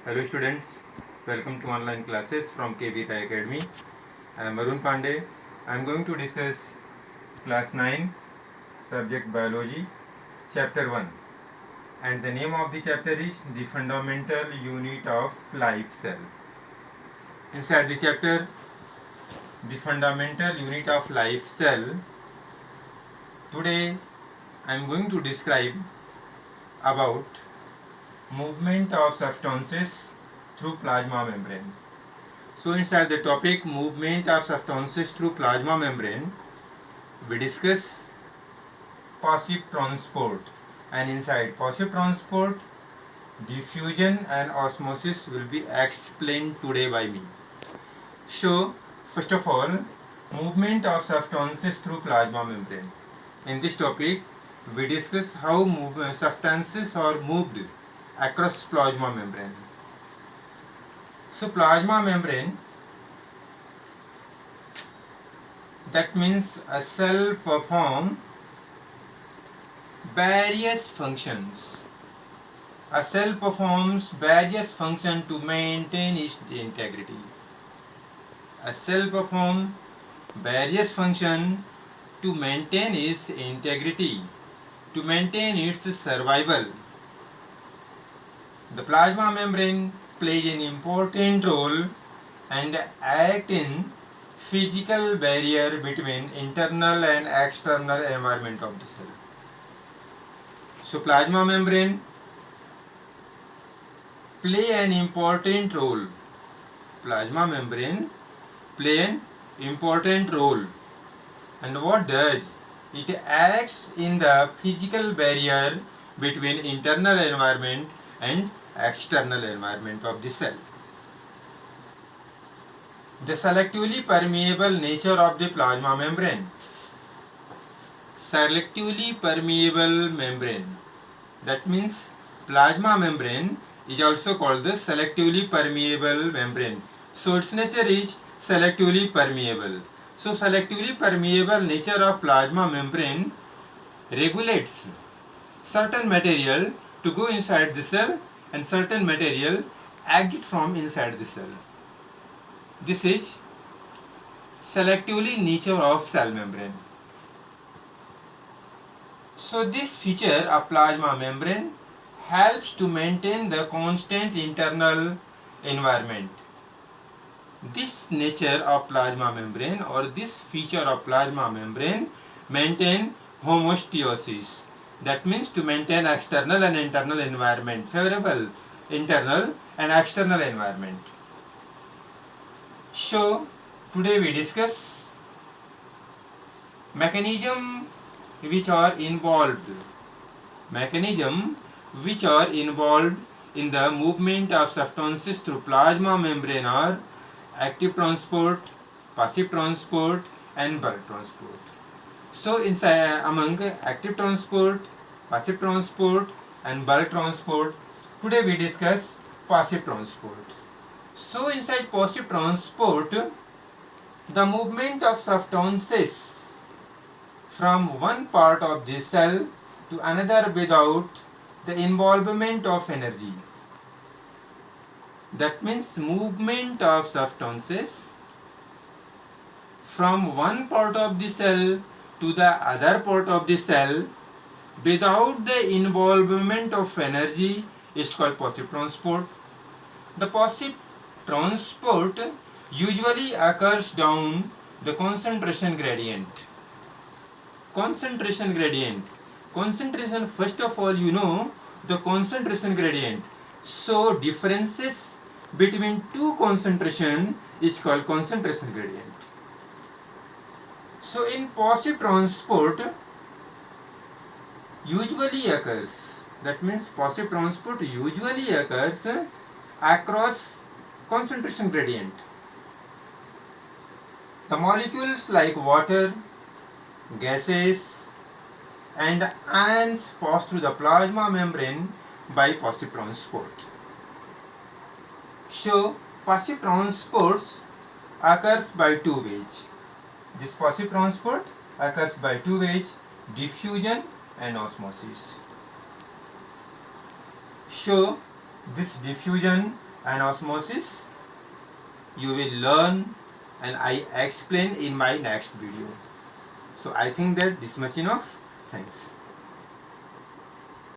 Hello students, welcome to online classes from KB Rai Academy. I am Arun Pandey. I am going to discuss class 9 subject biology chapter 1, and the name of the chapter is the fundamental unit of life cell. Inside the chapter the fundamental unit of life cell, today I am going to describe about movement of substances through plasma membrane. So inside the topic movement of substances through plasma membrane, we discuss passive transport, and inside passive transport, diffusion and osmosis will be explained today by me. So first of all, movement of substances through plasma membrane. In this topic, we discuss how substances are moved across plasma membrane. So plasma membrane, that means a cell perform various functions. A cell performs various functions to maintain its integrity. A cell performs various functions to maintain its integrity, to maintain its survival. The plasma membrane plays an important role and acts in physical barrier between internal and external environment of the cell. So plasma membrane play an important role. Plasma membrane play an important role. And what does? It acts in the physical barrier between internal environment and external environment of the cell. The selectively permeable nature of the plasma membrane. Selectively permeable membrane. That means plasma membrane is also called the selectively permeable membrane. So its nature is selectively permeable. So selectively permeable nature of plasma membrane regulates certain material to go inside the cell and certain material exit from inside the cell. This is selectively nature of cell membrane. So this feature of plasma membrane helps to maintain the constant internal environment. This nature of plasma membrane or this feature of plasma membrane maintain homeostasis. That means to maintain external and internal environment, favorable internal and external environment. So today we discuss mechanism which are involved in the movement of substances through plasma membrane are active transport, passive transport and bulk transport. So inside among active transport, passive transport and bulk transport, today we discuss passive transport. So inside passive transport, the movement of substances from one part of the cell to another without the involvement of energy. That means movement of substances from one part of the cell to the other part of the cell without the involvement of energy is called passive transport. The passive transport usually occurs down the concentration gradient. Concentration gradient. Concentration, first of all, you know the concentration gradient. So differences between two concentration is called concentration gradient. So in passive transport usually occurs, that means passive transport usually occurs across concentration gradient. The molecules like water, gases and ions pass through the plasma membrane by passive transport. So passive transport occurs by two ways. This passive transport occurs by two ways: diffusion and osmosis. So this diffusion and osmosis you will learn and I explain in my next video. So I think that this much enough. Thanks.